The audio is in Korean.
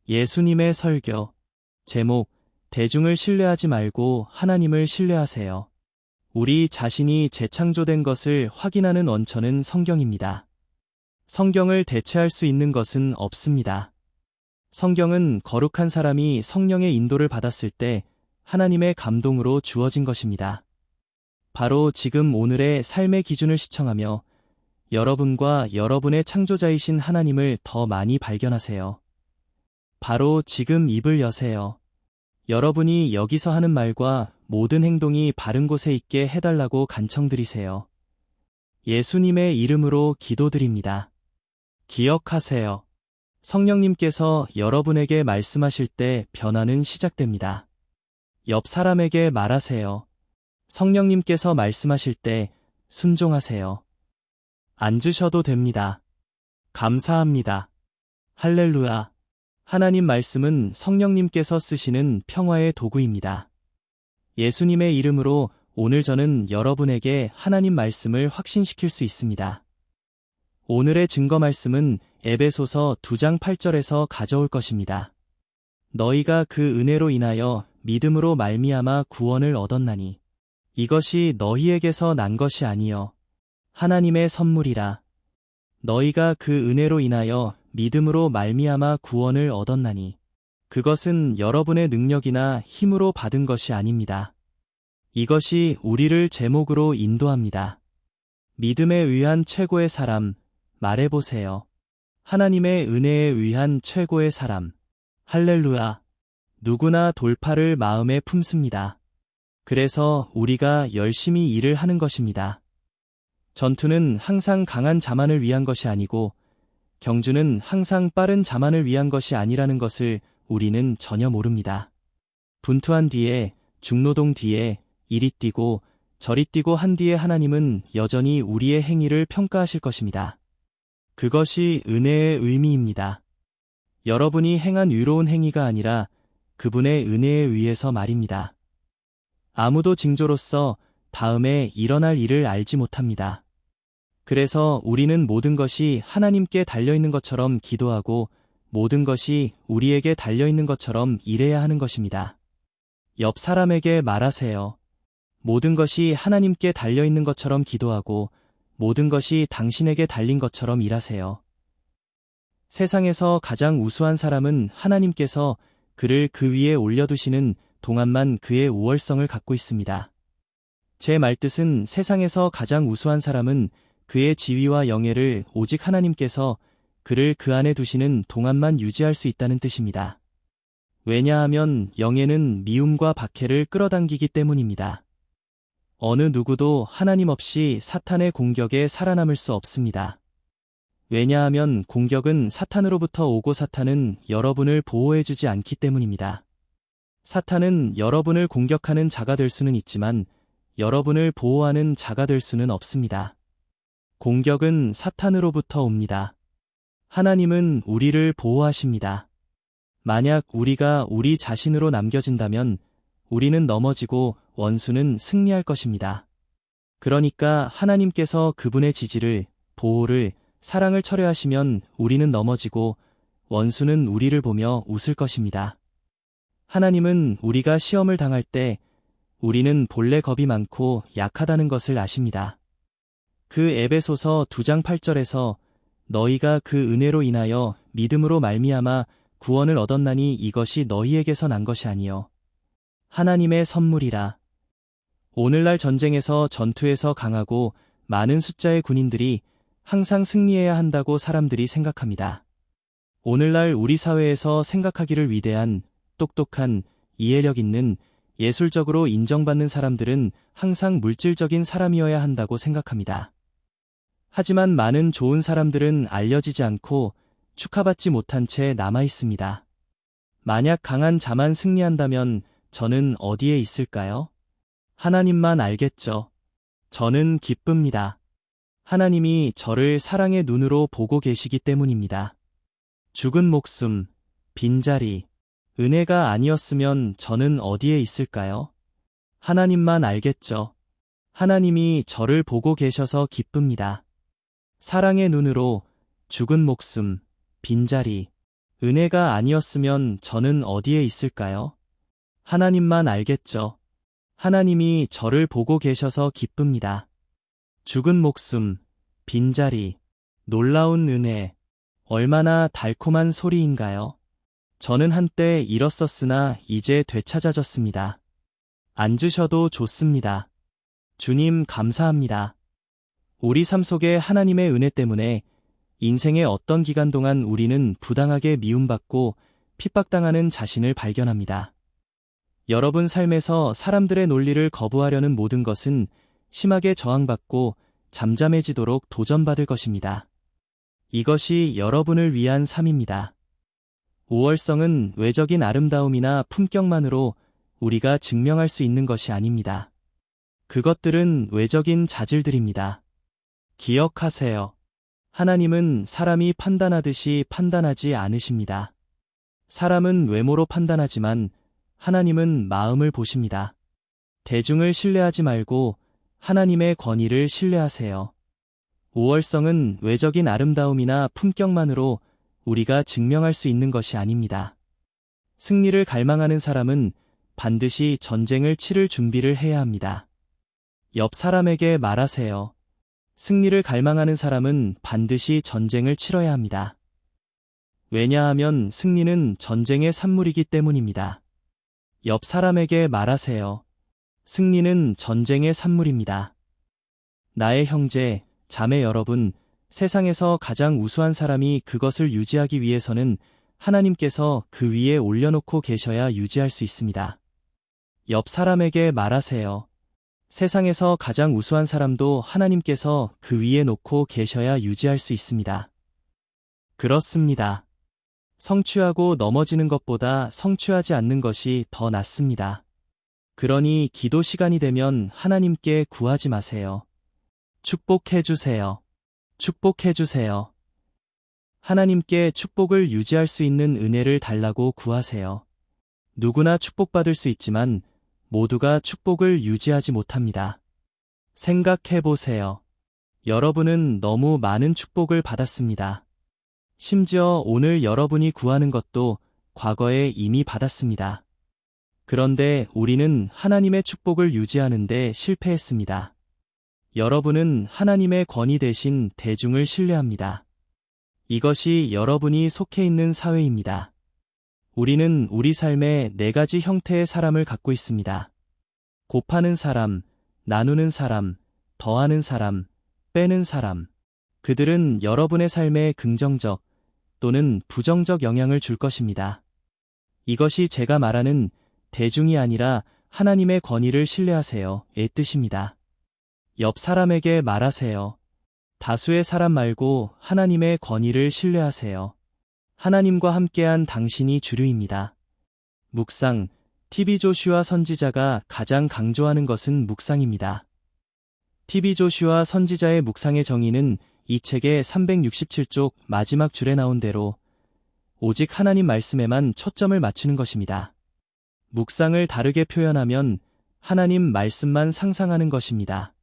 예수님의 설교. 제목, 대중을 신뢰하지 말고 하나님을 신뢰하세요. 우리 자신이 재창조된 것을 확인하는 원천은 성경입니다. 성경을 대체할 수 있는 것은 없습니다. 성경은 거룩한 사람이 성령의 인도를 받았을 때 하나님의 감동으로 주어진 것입니다. 바로 지금 오늘의 삶의 기준을 시청하며 여러분과 여러분의 창조자이신 하나님을 더 많이 발견하세요. 바로 지금 입을 여세요. 여러분이 여기서 하는 말과 모든 행동이 바른 곳에 있게 해달라고 간청드리세요. 예수님의 이름으로 기도드립니다. 기억하세요. 성령님께서 여러분에게 말씀하실 때 변화는 시작됩니다. 옆 사람에게 말하세요. 성령님께서 말씀하실 때 순종하세요. 앉으셔도 됩니다. 감사합니다. 할렐루야. 하나님 말씀은 성령님께서 쓰시는 평화의 도구입니다. 예수님의 이름으로 오늘 저는 여러분에게 하나님 말씀을 확신시킬 수 있습니다. 오늘의 증거 말씀은 에베소서 2장 8절에서 가져올 것입니다. 너희가 그 은혜로 인하여 믿음으로 말미암아 구원을 얻었나니 이것이 너희에게서 난 것이 아니요 하나님의 선물이라. 너희가 그 은혜로 인하여 믿음으로 말미암아 구원을 얻었나니 그것은 여러분의 능력이나 힘으로 받은 것이 아닙니다. 이것이 우리를 제목으로 인도합니다. 믿음에 의한 최고의 사람, 말해보세요. 하나님의 은혜에 의한 최고의 사람. 할렐루야. 누구나 돌파를 마음에 품습니다. 그래서 우리가 열심히 일을 하는 것입니다. 전투는 항상 강한 자만을 위한 것이 아니고 경주는 항상 빠른 자만을 위한 것이 아니라는 것을 우리는 전혀 모릅니다. 분투한 뒤에, 중노동 뒤에, 이리 뛰고 저리 뛰고 한 뒤에 하나님은 여전히 우리의 행위를 평가하실 것입니다. 그것이 은혜의 의미입니다. 여러분이 행한 의로운 행위가 아니라 그분의 은혜에 의해서 말입니다. 아무도 징조로서 다음에 일어날 일을 알지 못합니다. 그래서 우리는 모든 것이 하나님께 달려있는 것처럼 기도하고 모든 것이 우리에게 달려있는 것처럼 일해야 하는 것입니다. 옆 사람에게 말하세요. 모든 것이 하나님께 달려있는 것처럼 기도하고 모든 것이 당신에게 달린 것처럼 일하세요. 세상에서 가장 우수한 사람은 하나님께서 그를 그 위에 올려두시는 동안만 그의 우월성을 갖고 있습니다. 제 말뜻은 세상에서 가장 우수한 사람은 그의 지위와 영예를 오직 하나님께서 그를 그 안에 두시는 동안만 유지할 수 있다는 뜻입니다. 왜냐하면 영예는 미움과 박해를 끌어당기기 때문입니다. 어느 누구도 하나님 없이 사탄의 공격에 살아남을 수 없습니다. 왜냐하면 공격은 사탄으로부터 오고 사탄은 여러분을 보호해주지 않기 때문입니다. 사탄은 여러분을 공격하는 자가 될 수는 있지만 여러분을 보호하는 자가 될 수는 없습니다. 공격은 사탄으로부터 옵니다. 하나님은 우리를 보호하십니다. 만약 우리가 우리 자신으로 남겨진다면 우리는 넘어지고 원수는 승리할 것입니다. 그러니까 하나님께서 그분의 지지를, 보호를, 사랑을 철회하시면 우리는 넘어지고 원수는 우리를 보며 웃을 것입니다. 하나님은 우리가 시험을 당할 때 우리는 본래 겁이 많고 약하다는 것을 아십니다. 그 에베소서 2장 8절에서 너희가 그 은혜로 인하여 믿음으로 말미암아 구원을 얻었나니 이것이 너희에게서 난 것이 아니요 하나님의 선물이라. 오늘날 전쟁에서 전투에서 강하고 많은 숫자의 군인들이 항상 승리해야 한다고 사람들이 생각합니다. 오늘날 우리 사회에서 생각하기를 위대한, 똑똑한, 이해력 있는, 예술적으로 인정받는 사람들은 항상 물질적인 사람이어야 한다고 생각합니다. 하지만 많은 좋은 사람들은 알려지지 않고 축하받지 못한 채 남아 있습니다. 만약 강한 자만 승리한다면 저는 어디에 있을까요? 하나님만 알겠죠. 저는 기쁩니다. 하나님이 저를 사랑의 눈으로 보고 계시기 때문입니다. 죽은 목숨, 빈자리, 은혜가 아니었으면 저는 어디에 있을까요? 하나님만 알겠죠. 하나님이 저를 보고 계셔서 기쁩니다. 사랑의 눈으로 죽은 목숨, 빈자리, 은혜가 아니었으면 저는 어디에 있을까요? 하나님만 알겠죠. 하나님이 저를 보고 계셔서 기쁩니다. 죽은 목숨, 빈자리, 놀라운 은혜, 얼마나 달콤한 소리인가요? 저는 한때 잃었었으나 이제 되찾아졌습니다. 앉으셔도 좋습니다. 주님 감사합니다. 우리 삶 속에 하나님의 은혜 때문에 인생의 어떤 기간 동안 우리는 부당하게 미움받고 핍박당하는 자신을 발견합니다. 여러분 삶에서 사람들의 논리를 거부하려는 모든 것은 심하게 저항받고 잠잠해지도록 도전받을 것입니다. 이것이 여러분을 위한 삶입니다. 우월성은 외적인 아름다움이나 품격만으로 우리가 증명할 수 있는 것이 아닙니다. 그것들은 외적인 자질들입니다. 기억하세요. 하나님은 사람이 판단하듯이 판단하지 않으십니다. 사람은 외모로 판단하지만 하나님은 마음을 보십니다. 대중을 신뢰하지 말고 하나님의 권위를 신뢰하세요. 우월성은 외적인 아름다움이나 품격만으로 우리가 증명할 수 있는 것이 아닙니다. 승리를 갈망하는 사람은 반드시 전쟁을 치를 준비를 해야 합니다. 옆 사람에게 말하세요. 승리를 갈망하는 사람은 반드시 전쟁을 치러야 합니다. 왜냐하면 승리는 전쟁의 산물이기 때문입니다. 옆 사람에게 말하세요. 승리는 전쟁의 산물입니다. 나의 형제, 자매 여러분, 세상에서 가장 우수한 사람이 그것을 유지하기 위해서는 하나님께서 그 위에 올려놓고 계셔야 유지할 수 있습니다. 옆 사람에게 말하세요. 세상에서 가장 우수한 사람도 하나님께서 그 위에 놓고 계셔야 유지할 수 있습니다. 그렇습니다. 성취하고 넘어지는 것보다 성취하지 않는 것이 더 낫습니다. 그러니 기도 시간이 되면 하나님께 구하지 마세요. 축복해 주세요. 축복해 주세요. 하나님께 축복을 유지할 수 있는 은혜를 달라고 구하세요. 누구나 축복받을 수 있지만 모두가 축복을 유지하지 못합니다. 생각해 보세요. 여러분은 너무 많은 축복을 받았습니다. 심지어 오늘 여러분이 구하는 것도 과거에 이미 받았습니다. 그런데 우리는 하나님의 축복을 유지하는 데 실패했습니다. 여러분은 하나님의 권위 대신 대중을 신뢰합니다. 이것이 여러분이 속해 있는 사회입니다. 우리는 우리 삶에 4가지 형태의 사람을 갖고 있습니다. 곱하는 사람, 나누는 사람, 더하는 사람, 빼는 사람. 그들은 여러분의 삶에 긍정적 또는 부정적 영향을 줄 것입니다. 이것이 제가 말하는 대중이 아니라 하나님의 권위를 신뢰하세요의 뜻입니다. 옆 사람에게 말하세요. 다수의 사람 말고 하나님의 권위를 신뢰하세요. 하나님과 함께한 당신이 주류입니다. 묵상, TV 조슈아 선지자가 가장 강조하는 것은 묵상입니다. TV 조슈아 선지자의 묵상의 정의는 이 책의 367쪽 마지막 줄에 나온 대로 오직 하나님 말씀에만 초점을 맞추는 것입니다. 묵상을 다르게 표현하면 하나님 말씀만 상상하는 것입니다.